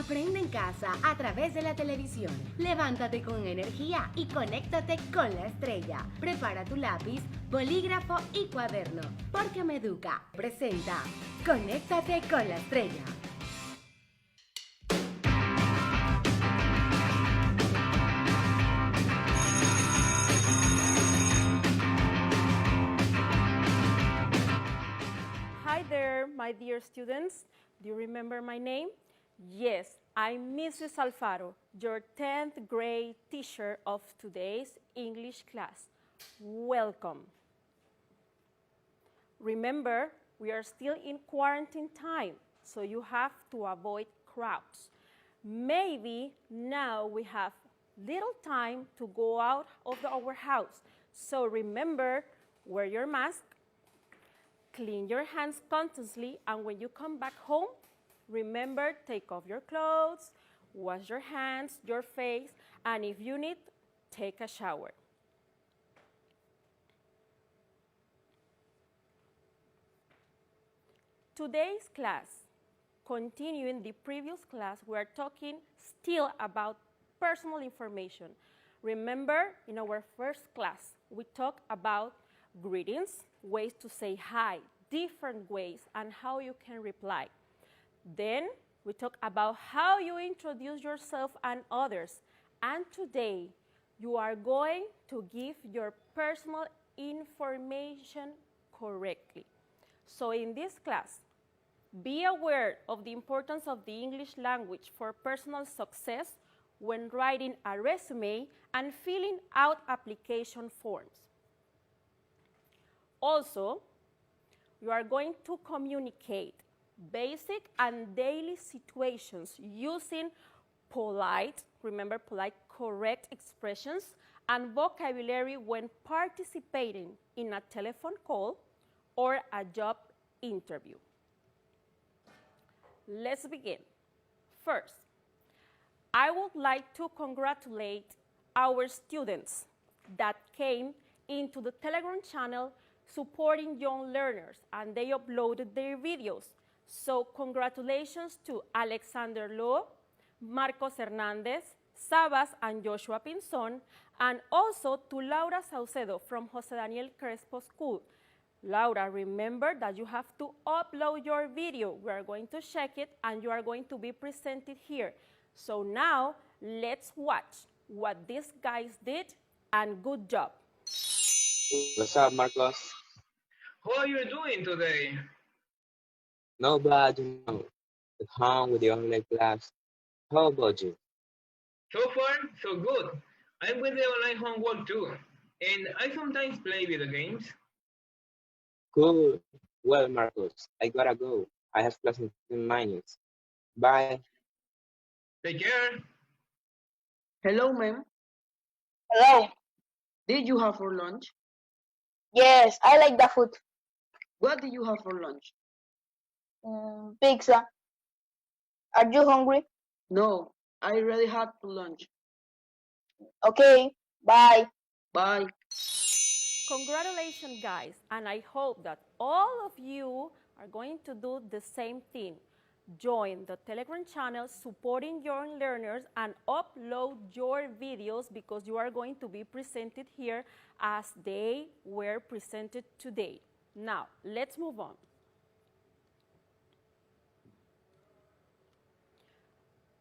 Aprende en casa a través de la televisión. Levántate con energía y conéctate con la estrella. Prepara tu lápiz, bolígrafo y cuaderno, porque Meduca presenta Conéctate con la estrella. Hi there, my dear students. Do you remember my name? Yes, I'm Mrs. Alfaro, your 10th grade teacher of today's English class. Welcome. Remember, we are still in quarantine time, so you have to avoid crowds. Maybe now we have little time to go out of our house, so remember, wear your mask, clean your hands constantly, and when you come back home, remember, take off your clothes, wash your hands, your face, and if you need, take a shower. Today's class, continuing the previous class, we are talking still about personal information. Remember, in our first class, we talked about greetings, ways to say hi, different ways, and how you can reply. Then we talk about how you introduce yourself and others. And today you are going to give your personal information correctly. So in this class, be aware of the importance of the English language for personal success when writing a resume and filling out application forms. Also, you are going to communicate basic and daily situations using polite, remember polite, correct expressions and vocabulary when participating in a telephone call or a job interview. Let's begin. First, I would like to congratulate our students that came into the Telegram channel supporting young learners, and they uploaded their videos. So congratulations to Alexander Lowe, Marcos Hernandez, Sabas and Joshua Pinzon, and also to Laura Saucedo from Jose Daniel Crespo School. Laura, remember that you have to upload your video. We are going to check it and you are going to be presented here. So now let's watch what these guys did, and good job. What's up, Marcos? How are you doing today? No bad, at home with the online class. How about you? So far, so good. I'm with the online homework too, and I sometimes play video games. Cool. Well, Marcos, I gotta go. I have class in 15 minutes. Bye. Take care. Hello, ma'am. Hello. Did you have for lunch? Yes, I like the food. What did you have for lunch? Pizza. Are you hungry? No, I already had to lunch. Okay, bye. Bye. Congratulations, guys, and I hope that all of you are going to do the same thing. Join the Telegram channel supporting young learners and upload your videos because you are going to be presented here as they were presented today. Now, let's move on.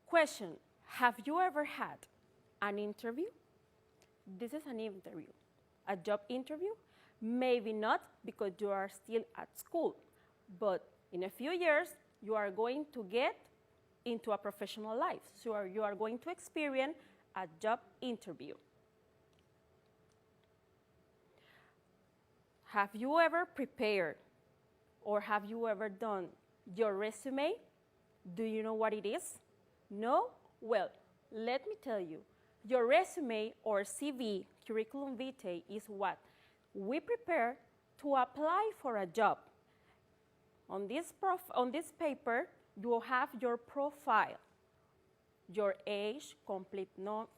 Question, have you ever had an interview? This is an interview. A job interview? Maybe not because you are still at school, but in a few years, you are going to get into a professional life. So you are going to experience a job interview. Have you ever prepared or have you ever done your resume? Do you know what it is? No? Well, let me tell you. Your resume or CV, curriculum vitae, is what we prepare to apply for a job. On this paper, you will have your profile, your age, complete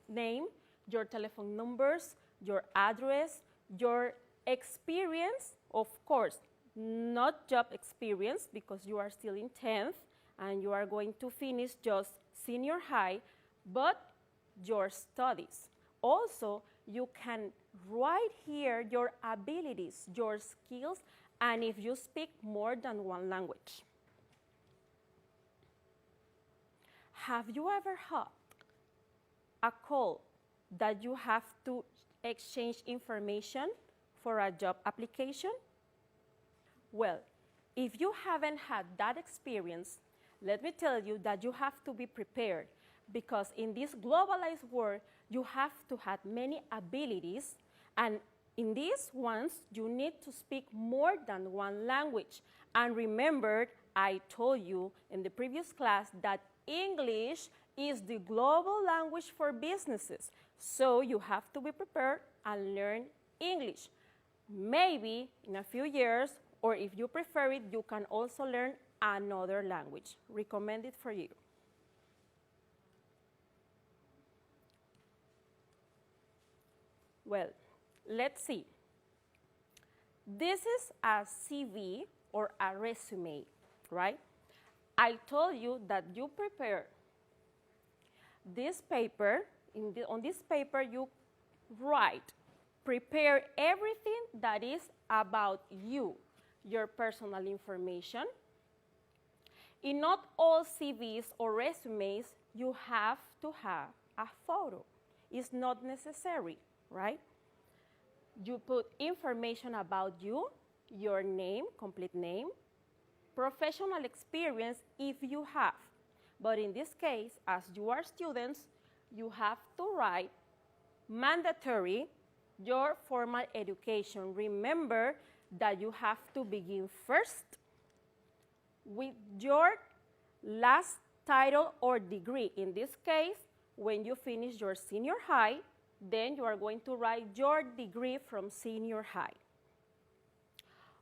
name, your telephone numbers, your address, your experience, of course, not job experience because you are still in 10th and you are going to finish just senior high, but your studies. Also, you can write here your abilities, your skills, and if you speak more than one language. Have you ever had a call that you have to exchange information for a job application? Well, if you haven't had that experience, let me tell you that you have to be prepared, because in this globalized world, you have to have many abilities, and in these ones, you need to speak more than one language. And remember, I told you in the previous class that English is the global language for businesses. So you have to be prepared and learn English. Maybe in a few years, or if you prefer it, you can also learn another language. Recommended for you. Well, let's see. This is a CV or a resume, right? I told you that you prepare this paper. On this paper, you write, prepare everything that is about you, your personal information. In not all CVs or resumes, you have to have a photo. It's not necessary, right? You put information about you, your name, complete name, professional experience if you have. But in this case, as you are students, you have to write mandatory your formal education. Remember that you have to begin first with your last title or degree. In this case, when you finish your senior high, then you are going to write your degree from senior high.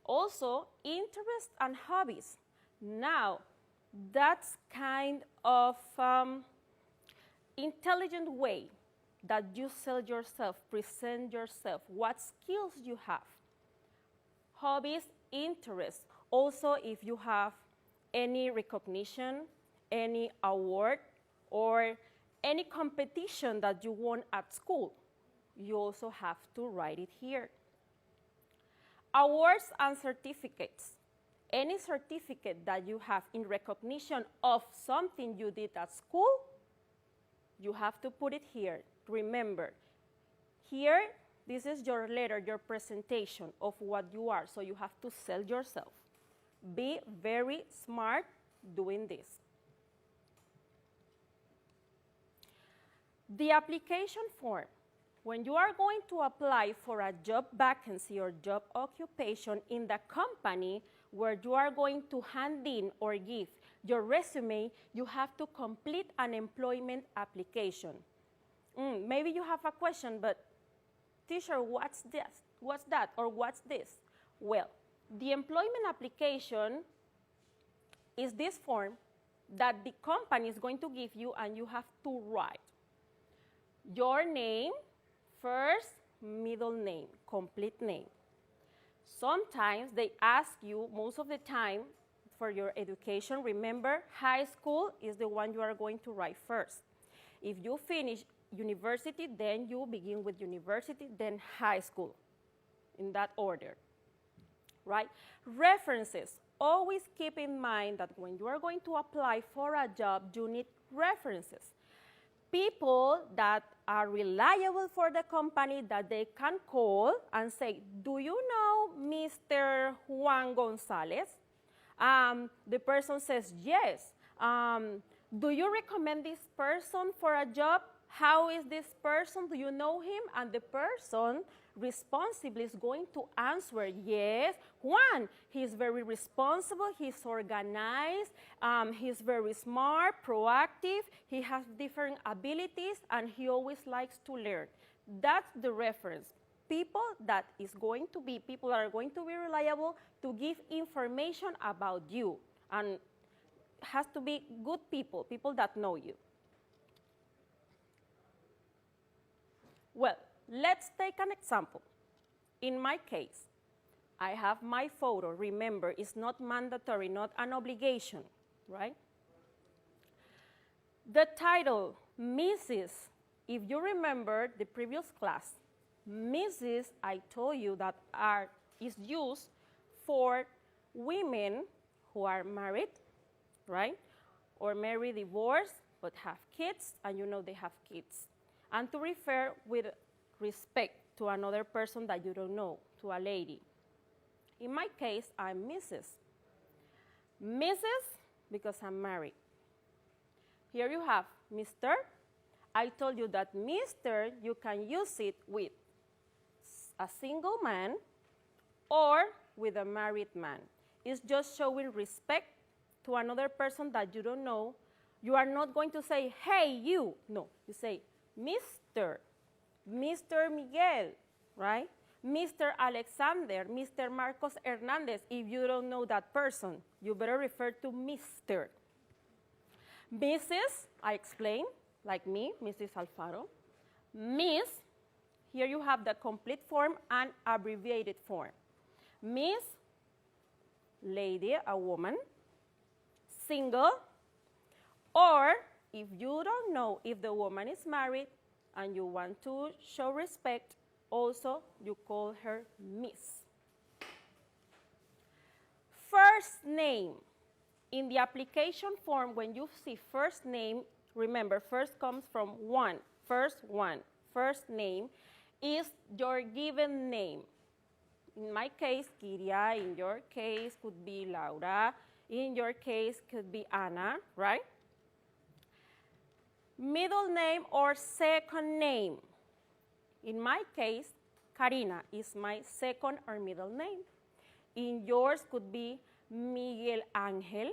Also, interests and hobbies. Now, that's kind of intelligent way that you sell yourself, present yourself, what skills you have. Hobbies, interests. Also, if you have any recognition, any award, or any competition that you won at school, you also have to write it here. Awards and certificates. Any certificate that you have in recognition of something you did at school, you have to put it here. Remember, here, this is your letter, your presentation of what you are, so you have to sell yourself. Be very smart doing this. The application form. When you are going to apply for a job vacancy or job occupation in the company where you are going to hand in or give your resume, you have to complete an employment application. Maybe you have a question, but teacher, what's this? What's that? Or what's this? Well, the employment application is this form that the company is going to give you, and you have to write your name, first, middle name, complete name. Sometimes they ask you, most of the time, for your education. Remember, high school is the one you are going to write first. If you finish university, then you begin with university, then high school, in that order, right? References. Always keep in mind that when you are going to apply for a job, you need references. People that are reliable for the company that they can call and say, do you know Mr. Juan Gonzalez? The person says, yes. Do you recommend this person for a job? How is this person? Do you know him? And the person responsibly is going to answer, yes, Juan, he's very responsible, he's organized, he's very smart, proactive, he has different abilities, and he always likes to learn. That's the reference. People that are going to be reliable to give information about you, and has to be good people, people that know you. Well, let's take an example. In my case, I have my photo. Remember, it's not mandatory, not an obligation, right? The title, Mrs., if you remember the previous class, Mrs., I told you that is used for women who are married, right? Or married, divorced, but have kids, and you know they have kids. And to refer with respect to another person that you don't know, to a lady. In my case, I'm Mrs. Mrs. because I'm married. Here you have Mr. I told you that Mr., you can use it with a single man or with a married man. It's just showing respect to another person that you don't know. You are not going to say, hey, you. No, you say, Mr. Mr. Miguel, right? Mr. Alexander, Mr. Marcos Hernandez. If you don't know that person, you better refer to Mr. Mrs., I explained, like me, Mrs. Alfaro. Miss, here you have the complete form and abbreviated form. Miss, lady, a woman, single, or if you don't know if the woman is married and you want to show respect, also you call her Miss. First name. In the application form, when you see first name, remember, first comes from one. First name is your given name. In my case, Kiria. In your case, could be Laura. In your case, could be Anna, right? Middle name or second name. In my case, Karina is my second or middle name. In yours could be Miguel Angel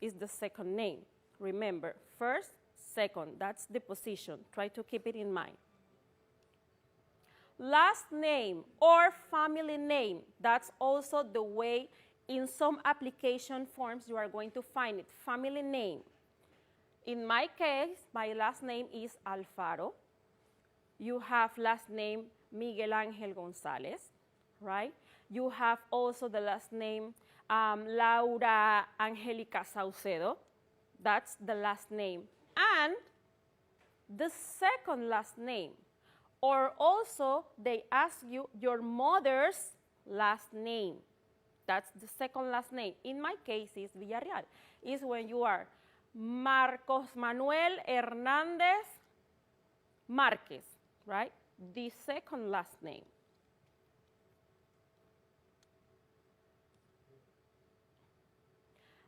is the second name. Remember, first, second, that's the position. Try to keep it in mind. Last name or family name, that's also the way in some application forms you are going to find it, family name. In my case, my last name is Alfaro. You have last name Miguel Angel Gonzalez, right? You have also the last name Laura Angelica Saucedo. That's the last name. And the second last name. Or also, they ask you your mother's last name. That's the second last name. In my case, it's Villarreal. It's when you are Marcos Manuel Hernandez Marquez, right? The second last name.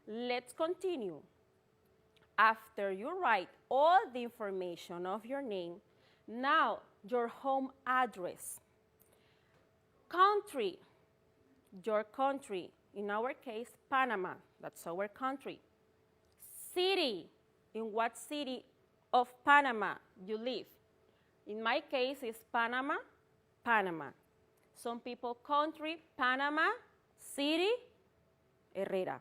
Let's continue. After you write all the information of your name, now your home address. Country, your country. In our case, Panama, that's our country. City, in what city of Panama you live. In my case, it's Panama, Panama. Some people, country, Panama, city, Herrera.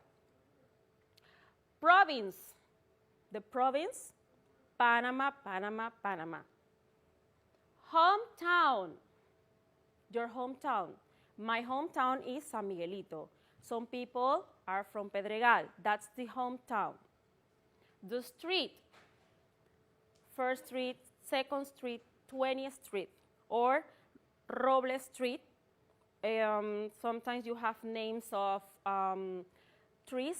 Province, the province, Panama, Panama, Panama. Hometown, your hometown. My hometown is San Miguelito. Some people are from Pedregal. That's the hometown. The street, First Street, Second Street, 20th Street, or Robles Street. Sometimes you have names of trees,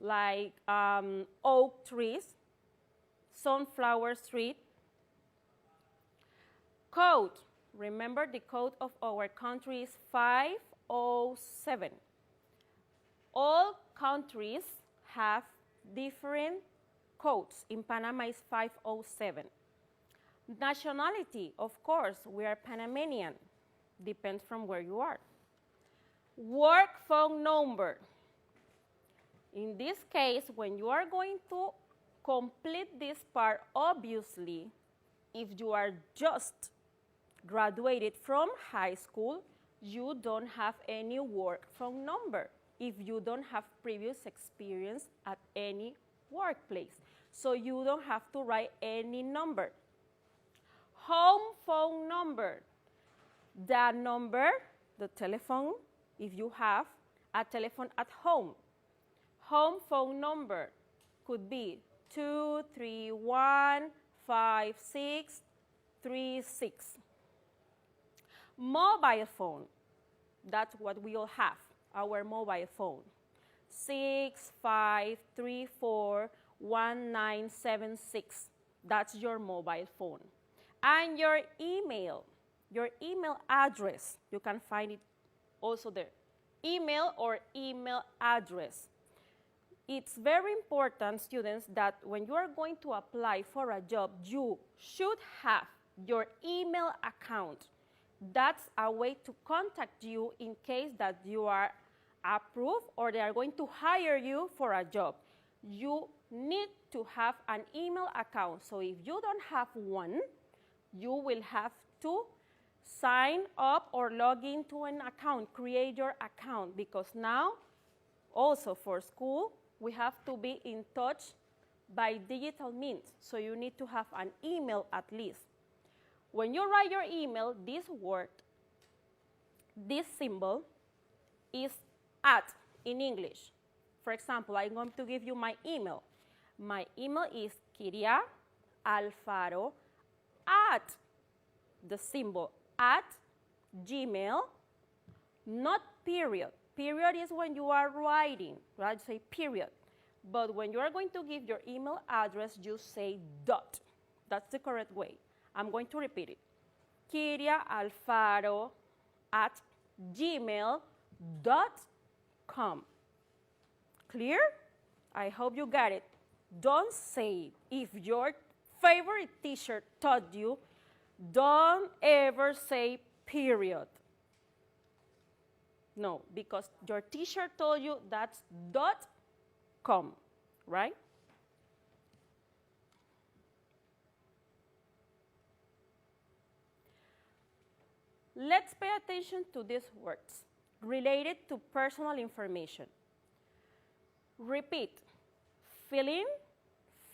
like oak trees, Sunflower Street. Code, remember the code of our country is 507. All countries have different codes. In Panama is 507. Nationality, of course, we are Panamanian. Depends from where you are. Work phone number. In this case, when you are going to complete this part, obviously, if you are just graduated from high school, you don't have any work phone number if you don't have previous experience at any workplace. So you don't have to write any number. Home phone number. The number, the telephone, if you have a telephone at home. Home phone number could be 2315636. Mobile phone, that's what we all have, our mobile phone. 65341976. That's your mobile phone. And your email address, you can find it also there. Email or email address. It's very important, students, that when you are going to apply for a job, you should have your email account. That's a way to contact you in case that you are approved or they are going to hire you for a job. You need to have an email account. So if you don't have one, you will have to sign up or log into an account, create your account, because now also for school, we have to be in touch by digital means. So you need to have an email at least. When you write your email, this word, this symbol is at in English. For example, I'm going to give you my email. My email is kiriaalfaro at the symbol at Gmail, not period. Period is when you are writing, right? Say period. But when you are going to give your email address, you say dot. That's the correct way. I'm going to repeat it. kiriaalfaro@gmail.com. Clear? I hope you got it. Don't say, if your favorite teacher taught you, don't ever say period. No, because your teacher told you that's .com, right? Let's pay attention to these words related to personal information. Repeat, fill in,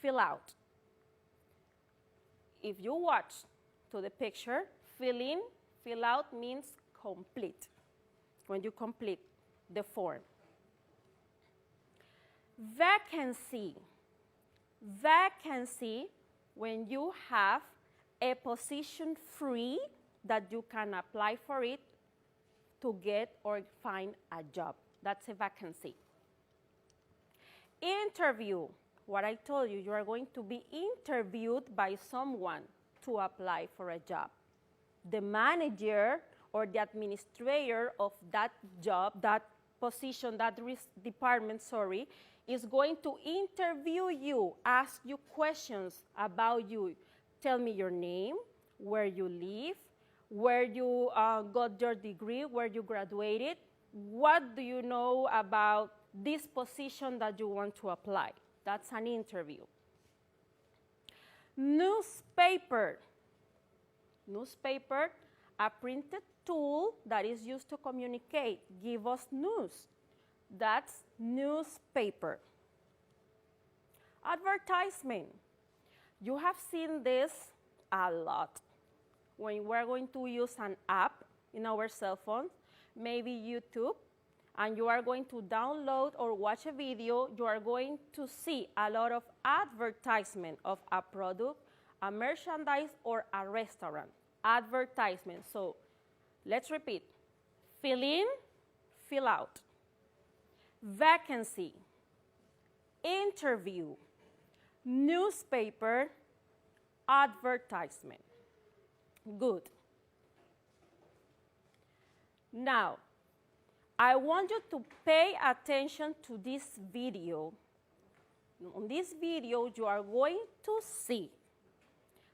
fill out. If you watch to the picture, fill in, fill out means complete, when you complete the form. Vacancy. Vacancy, when you have a position free that you can apply for it to get or find a job. That's a vacancy. Interview. What I told you, you are going to be interviewed by someone to apply for a job. The manager or the administrator of that job, that position, that department, sorry, is going to interview you, ask you questions about you. Tell me your name, where you live, where you got your degree, where you graduated, what do you know about this position that you want to apply. That's an interview. Newspaper. Newspaper, a printed tool that is used to communicate, give us news. That's newspaper. Advertisement. You have seen this a lot. When we're going to use an app in our cell phones, maybe YouTube, and you are going to download or watch a video, you are going to see a lot of advertisement of a product, a merchandise, or a restaurant. Advertisement. So let's repeat. Fill in, fill out. Vacancy. Interview. Newspaper. Advertisement. Good. Now, I want you to pay attention to this video. On this video, you are going to see.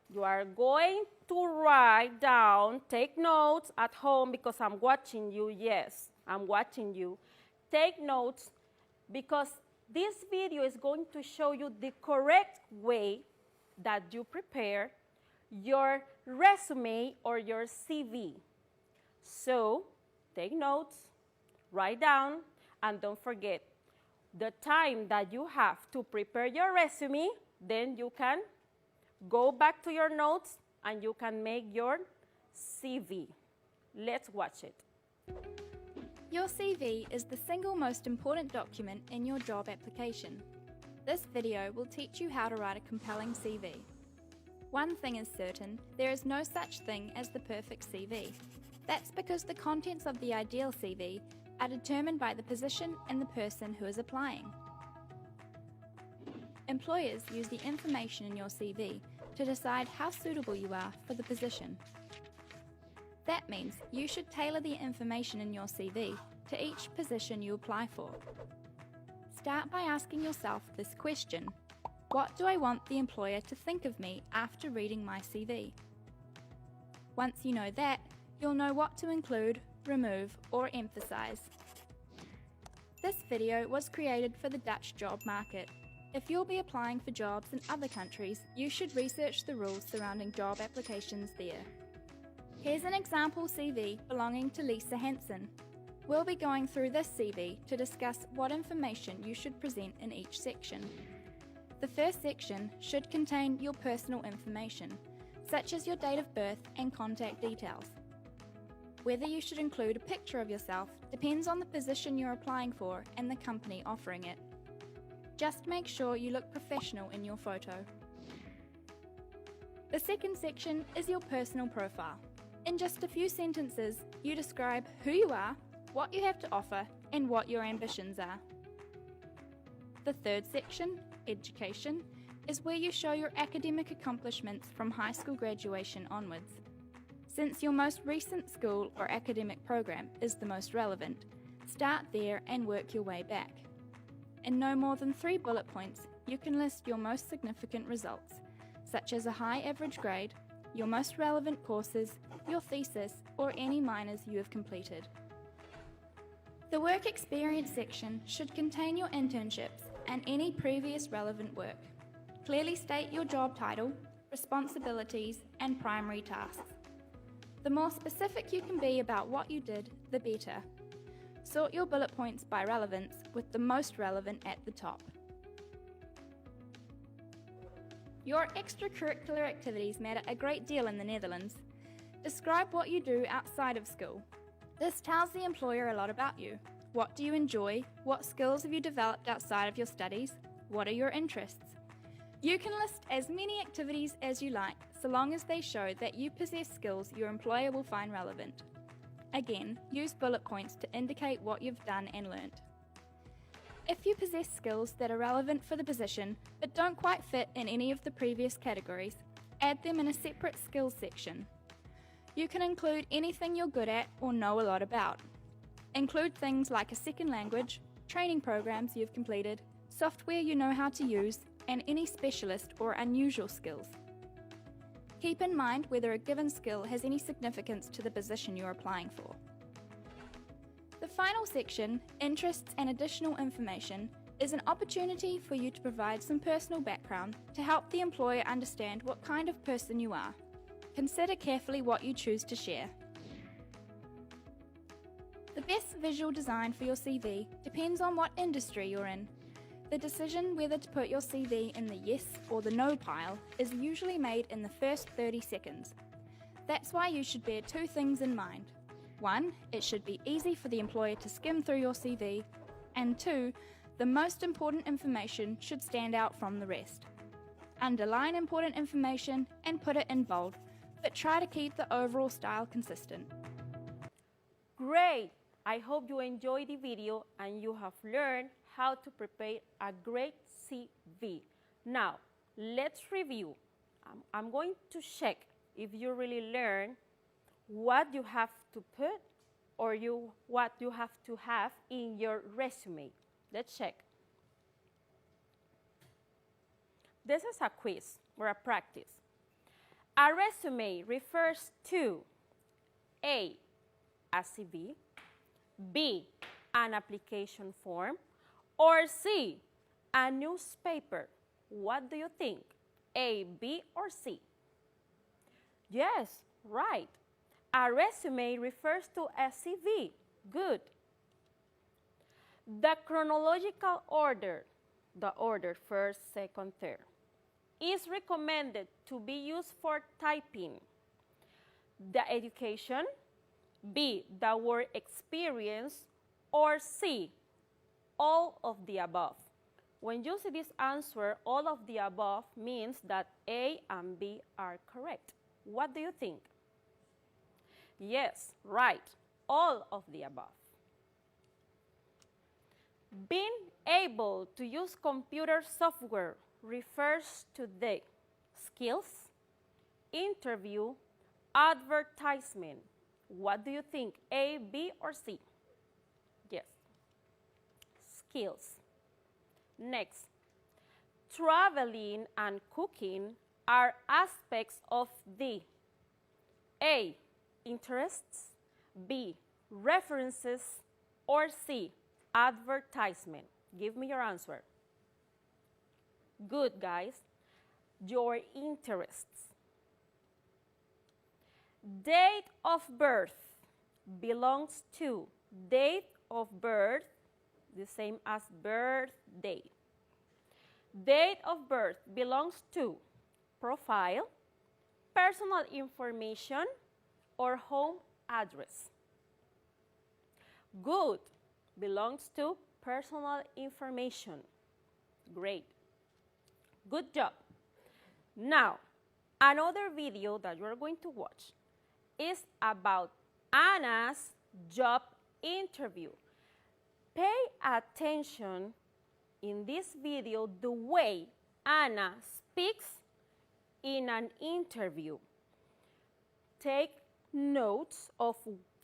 You are going to write down, take notes at home because I'm watching you. Yes, I'm watching you. Take notes because this video is going to show you the correct way that you prepare your resume or your CV. So, take notes, write down, and don't forget the time that you have to prepare your resume, then you can go back to your notes and you can make your CV. Let's watch it. Your CV is the single most important document in your job application. This video will teach you how to write a compelling CV. One thing is certain, there is no such thing as the perfect CV. That's because the contents of the ideal CV are determined by the position and the person who is applying. Employers use the information in your CV to decide how suitable you are for the position. That means you should tailor the information in your CV to each position you apply for. Start by asking yourself this question: what do I want the employer to think of me after reading my CV? Once you know that, you'll know what to include, remove, or emphasize. This video was created for the Dutch job market. If you'll be applying for jobs in other countries, you should research the rules surrounding job applications there. Here's an example CV belonging to Lisa Hansen. We'll be going through this CV to discuss what information you should present in each section. The first section should contain your personal information, such as your date of birth and contact details. Whether you should include a picture of yourself depends on the position you're applying for and the company offering it. Just make sure you look professional in your photo. The second section is your personal profile. In just a few sentences, you describe who you are, what you have to offer, and what your ambitions are. The third section, education, is where you show your academic accomplishments from high school graduation onwards. Since your most recent school or academic program is the most relevant, start there and work your way back. In no more than 3 bullet points, you can list your most significant results, such as a high average grade, your most relevant courses, your thesis, or any minors you have completed. The work experience section should contain your internships and any previous relevant work. Clearly state your job title, responsibilities, and primary tasks. The more specific you can be about what you did, the better. Sort your bullet points by relevance, with the most relevant at the top. Your extracurricular activities matter a great deal in the Netherlands. Describe what you do outside of school. This tells the employer a lot about you. What do you enjoy? What skills have you developed outside of your studies? What are your interests? You can list as many activities as you like, so long as they show that you possess skills your employer will find relevant. Again, use bullet points to indicate what you've done and learnt. If you possess skills that are relevant for the position but don't quite fit in any of the previous categories, add them in a separate skills section. You can include anything you're good at or know a lot about. Include things like a second language, training programs you've completed, software you know how to use, and any specialist or unusual skills. Keep in mind whether a given skill has any significance to the position you're applying for. The final section, Interests and Additional Information, is an opportunity for you to provide some personal background to help the employer understand what kind of person you are. Consider carefully what you choose to share. The best visual design for your CV depends on what industry you're in. The decision whether to put your CV in the yes or the no pile is usually made in the first 30 seconds. That's why you should bear 2 things in mind. 1, it should be easy for the employer to skim through your CV, and 2, the most important information should stand out from the rest. Underline important information and put it in bold, but try to keep the overall style consistent. Great! I hope you enjoyed the video and you have learned how to prepare a great CV. Now, let's review. I'm going to check if you really learn what you have to put or what you have to have in your resume. Let's check. This is a quiz or a practice. A resume refers to A, a CV, B, an application form, or C, a newspaper. What do you think? A, B, or C? Yes, right. A resume refers to a CV. Good. The chronological order, the order first, second, third, is recommended to be used for typing. The education, B, the work experience, or C, all of the above. When you see this answer, all of the above means that A and B are correct. What do you think? Yes, right. All of the above. Being able to use computer software refers to the skills, interview, advertisement. What do you think? A, B, or C? Yes. Skills. Next. Traveling and cooking are aspects of the A, interests, B, references, or C, advertisement. Give me your answer. Good, guys. Your interests. Date of birth belongs to date of birth, the same as birthday. Date of birth belongs to profile, personal information, or home address. Good belongs to personal information. Great. Good job. Now, another video that you're going to watch is about Anna's job interview. Pay attention in this video the way Anna speaks in an interview. Take notes of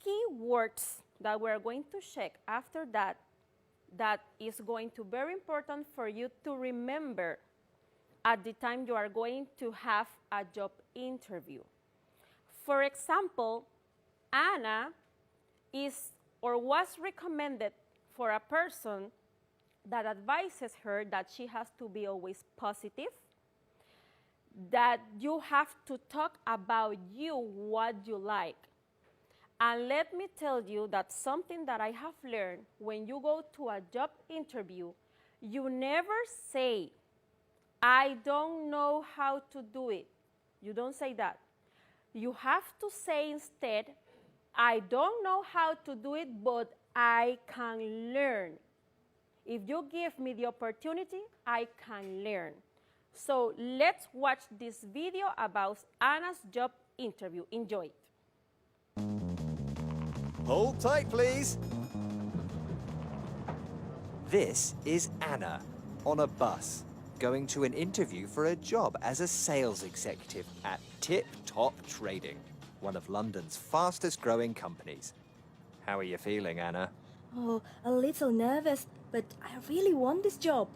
key words that we're going to check after that. That is going to be very important for you to remember at the time you are going to have a job interview. For example, Anna is or was recommended for a person that advises her that she has to be always positive, that you have to talk about you, what you like. And let me tell you that something that I have learned, when you go to a job interview, you never say, I don't know how to do it. You don't say that. You have to say instead, I don't know how to do it, but I can learn. If you give me the opportunity, I can learn. So let's watch this video about Anna's job interview. Enjoy it. Hold tight, please. This is Anna on a bus going to an interview for a job as a sales executive at Tip Top Trading, one of London's fastest growing companies. How are you feeling, Anna? Oh, a little nervous, but I really want this job.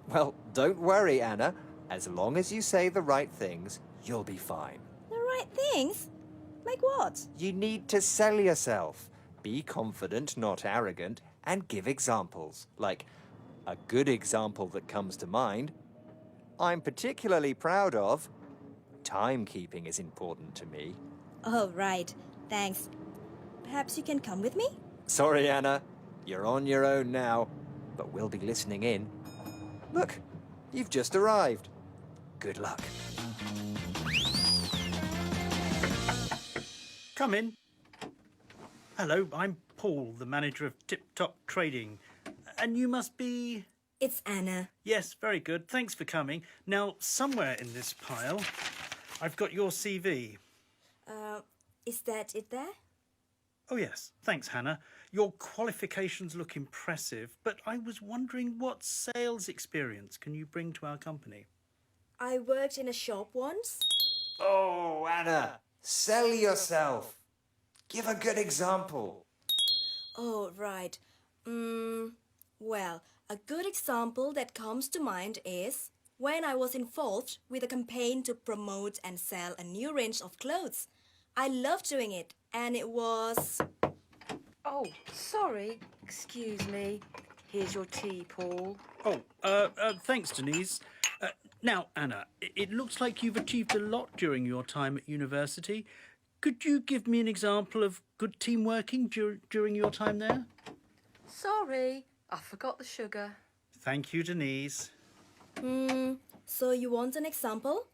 Well, don't worry, Anna. As long as you say the right things, you'll be fine. The right things? Like what? You need to sell yourself. Be confident, not arrogant, and give examples. Like, a good example that comes to mind, I'm particularly proud of, timekeeping is important to me. Oh, right. Thanks. Perhaps you can come with me? Sorry, Anna. You're on your own now, but we'll be listening in. Look, you've just arrived. Good luck. Come in. Hello, I'm Paul, the manager of Tip Top Trading. And you must be... It's Anna. Yes, very good. Thanks for coming. Now, somewhere in this pile, I've got your CV. Is that it there? Oh, yes. Thanks, Hannah. Your qualifications look impressive, but I was wondering what sales experience can you bring to our company? I worked in a shop once. Oh, Anna, sell yourself. Give a good example. Oh, right. Well, a good example that comes to mind is when I was involved with a campaign to promote and sell a new range of clothes. I loved doing it, and it was... Oh, sorry. Excuse me. Here's your tea, Paul. Oh, thanks, Denise. Now, Anna, it looks like you've achieved a lot during your time at university. Could you give me an example of good team working during your time there? Sorry, I forgot the sugar. Thank you, Denise. So you want an example?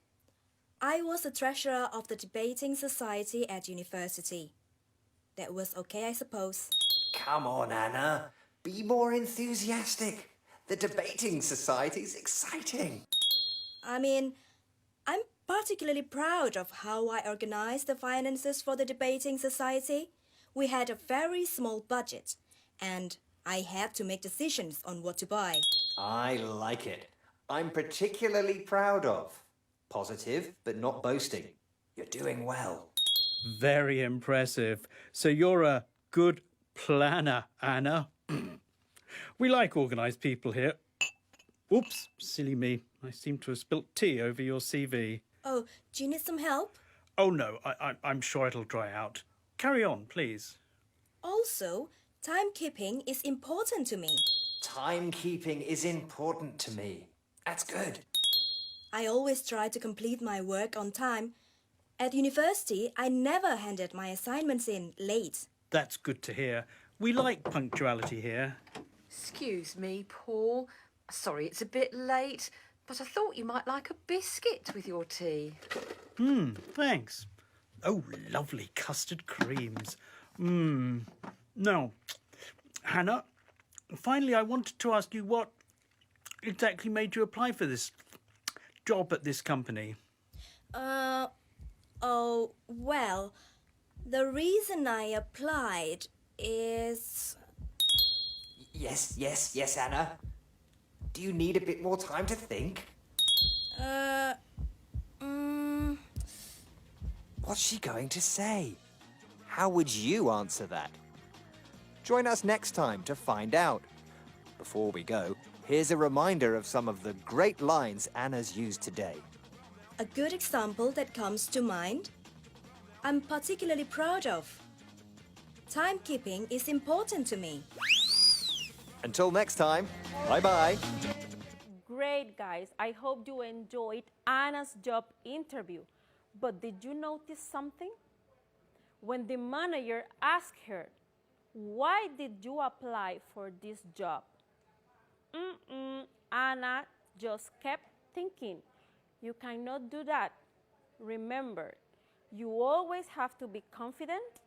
I was the treasurer of the debating society at university. That was okay, I suppose. Come on, Anna. Be more enthusiastic. The debating society's exciting. I mean, I'm particularly proud of how I organized the finances for the debating society. We had a very small budget, and I had to make decisions on what to buy. I like it. I'm particularly proud of. Positive, but not boasting. You're doing well. Very impressive. So you're a good planner, Anna. We like organised people here. Oops, silly me. I seem to have spilt tea over your CV. Oh, do you need some help? Oh no, I'm sure it'll dry out. Carry on, please. Also, timekeeping is important to me. Timekeeping is important to me. That's good. I always try to complete my work on time. At university, I never handed my assignments in late. That's good to hear. We like punctuality here. Excuse me, Paul. Sorry it's a bit late, but I thought you might like a biscuit with your tea. Thanks. Oh, lovely custard creams. Now, Hannah, finally I wanted to ask you what exactly made you apply for this job at this company? Oh, well, the reason I applied is... Yes, Anna. Do you need a bit more time to think? What's she going to say? How would you answer that? Join us next time to find out. Before we go, here's a reminder of some of the great lines Anna's used today. A good example that comes to mind, I'm particularly proud of. Timekeeping is important to me. Until next time, bye-bye. Great, guys. I hope you enjoyed Anna's job interview. But did you notice something? When the manager asked her, "Why did you apply for this job?" Anna just kept thinking, "You cannot do that." Remember, you always have to be confident.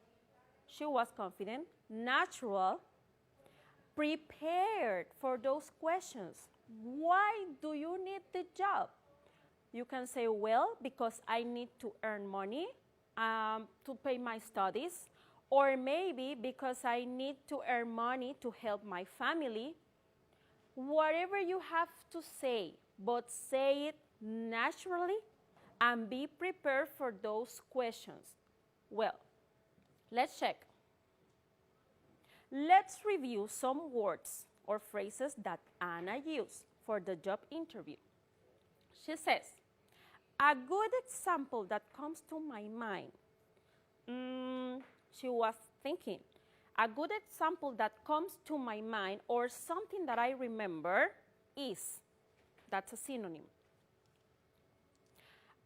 She was confident, natural, prepared for those questions. Why do you need the job? You can say, well, because I need to earn money to pay my studies, or maybe because I need to earn money to help my family. Whatever you have to say, but say it naturally and be prepared for those questions. Well, let's check. Let's review some words or phrases that Anna used for the job interview. She says, a good example that comes to my mind. She was thinking, a good example that comes to my mind or something that I remember is, that's a synonym.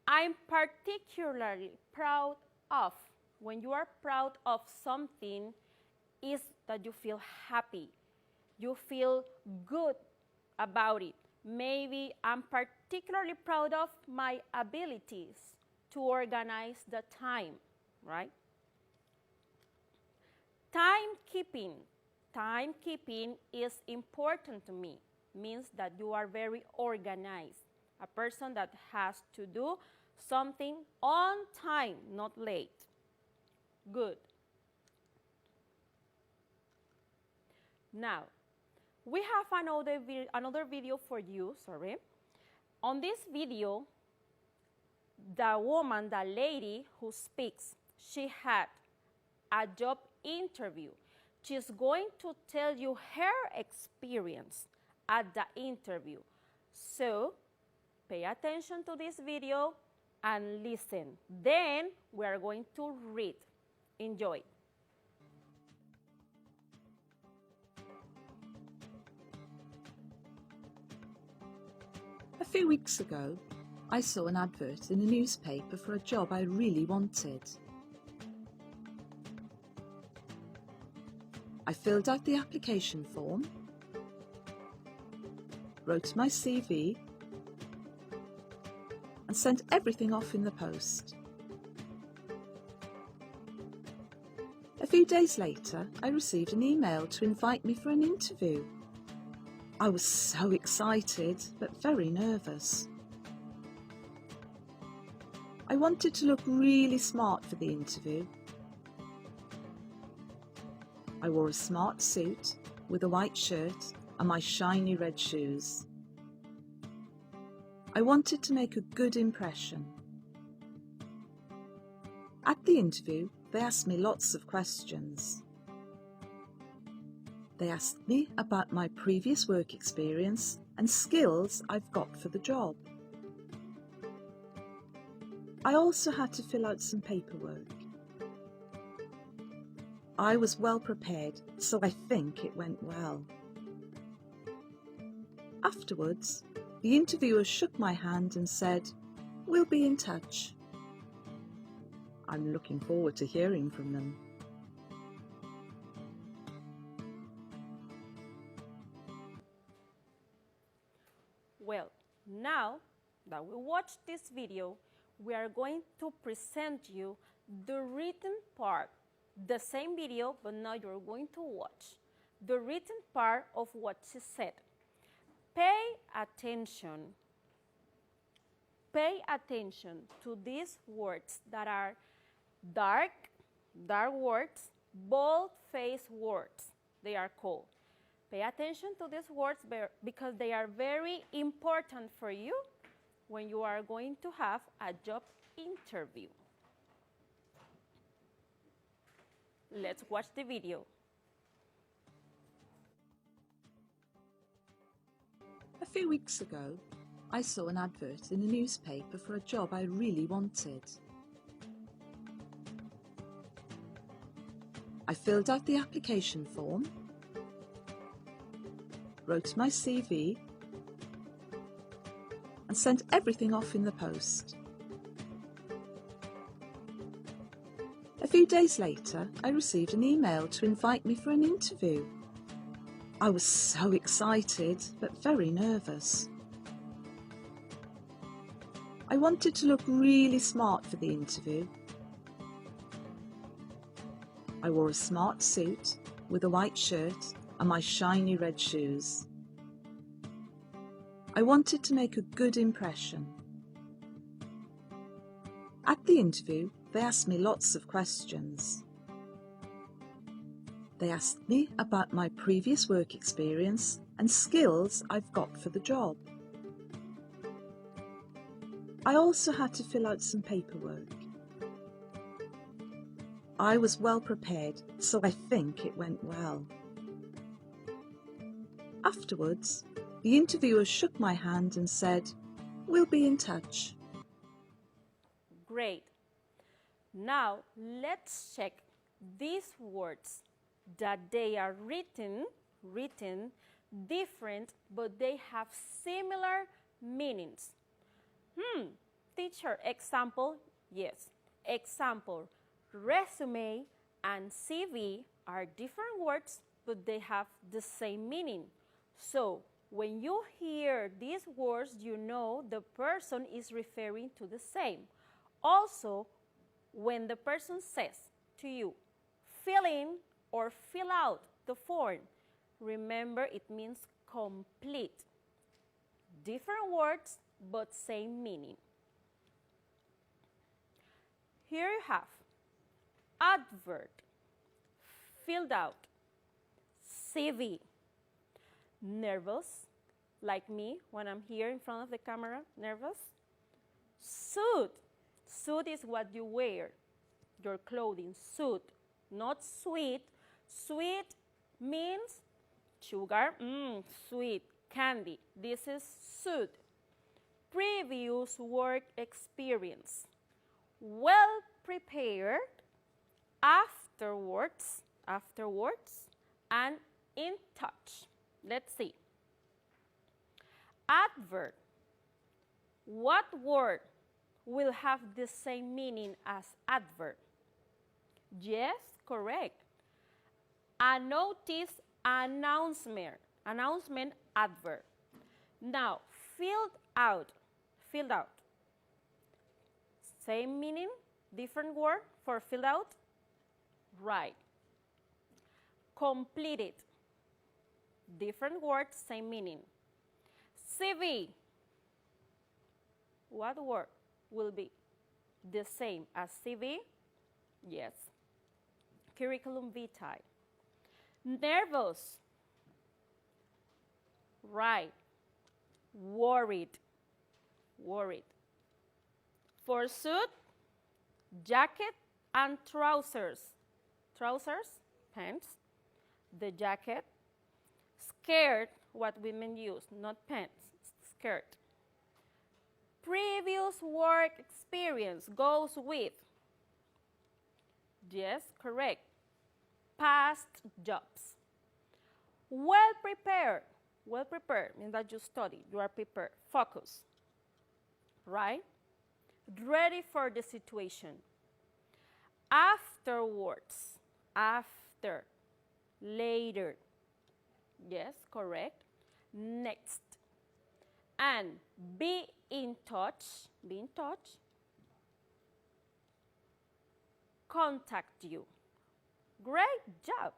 I'm particularly proud of. When you are proud of something, is that you feel happy. You feel good about it. Maybe I'm particularly proud of my abilities to organize the time, right? Timekeeping. Timekeeping is important to me. Means that you are very organized. A person that has to do something on time, not late. Good. Now, we have another video for you, On this video, the woman, the lady who speaks, she had a job interview. She's going to tell you her experience at the interview. So, pay attention to this video and listen. Then, we are going to read. Enjoy. A few weeks ago, I saw an advert in the newspaper for a job I really wanted. I filled out the application form, wrote my CV, and sent everything off in the post. A few days later, I received an email to invite me for an interview. I was so excited, but very nervous. I wanted to look really smart for the interview. I wore a smart suit with a white shirt and my shiny red shoes. I wanted to make a good impression. At the interview, they asked me lots of questions. They asked me about my previous work experience and skills I've got for the job. I also had to fill out some paperwork. I was well prepared, so I think it went well. Afterwards, the interviewer shook my hand and said, "We'll be in touch." I'm looking forward to hearing from them. Well, now that we watched this video, we are going to present you the written part. The same video, but now you're going to watch the written part of what she said. Pay attention. Pay attention to these words that are dark words, bold-faced words, they are called. Pay attention to these words because they are very important for you when you are going to have a job interview. Let's watch the video. A few weeks ago, I saw an advert in the newspaper for a job I really wanted. I filled out the application form, wrote my CV, and sent everything off in the post. A few days later, I received an email to invite me for an interview. I was so excited, but very nervous. I wanted to look really smart for the interview. I wore a smart suit with a white shirt and my shiny red shoes. I wanted to make a good impression. At the interview, they asked me lots of questions. They asked me about my previous work experience and skills I've got for the job. I also had to fill out some paperwork. I was well prepared, so I think it went well. Afterwards, the interviewer shook my hand and said, "We'll be in touch." Great. Now let's check these words that they are written different, but they have similar meanings. Teacher, example, yes. Example, resume and CV are different words, but they have the same meaning. So when you hear these words, you know the person is referring to the same. Also, when the person says to you, fill in or fill out the form, remember it means complete. Different words, but same meaning. Here you have advert, filled out, CV, nervous, like me when I'm here in front of the camera, nervous. Suit, suit is what you wear, your clothing, suit, not sweet. Sweet means sugar, sweet, candy. This is suit. Previous work experience. Well prepared, afterwards, and in touch. Let's see. Adverb. What word will have the same meaning as adverb? Yes, correct. A notice, announcement, adverb. Now, filled out. Same meaning, different word for filled out? Right. Completed. Different words, same meaning. CV. What word will be the same as CV? Yes. Curriculum vitae. Nervous. Right. Worried. Worried. For suit, jacket and trousers. Trousers, pants. The jacket. Skirt, what women use, not pants, skirt. Previous work experience goes with. Yes, correct. Past jobs. Well prepared. Well prepared means that you study, you are prepared. Focus. Right? Ready for the situation. Afterwards. After. Later. Yes, correct. Next. And be in touch. Be in touch. Contact you. Great job.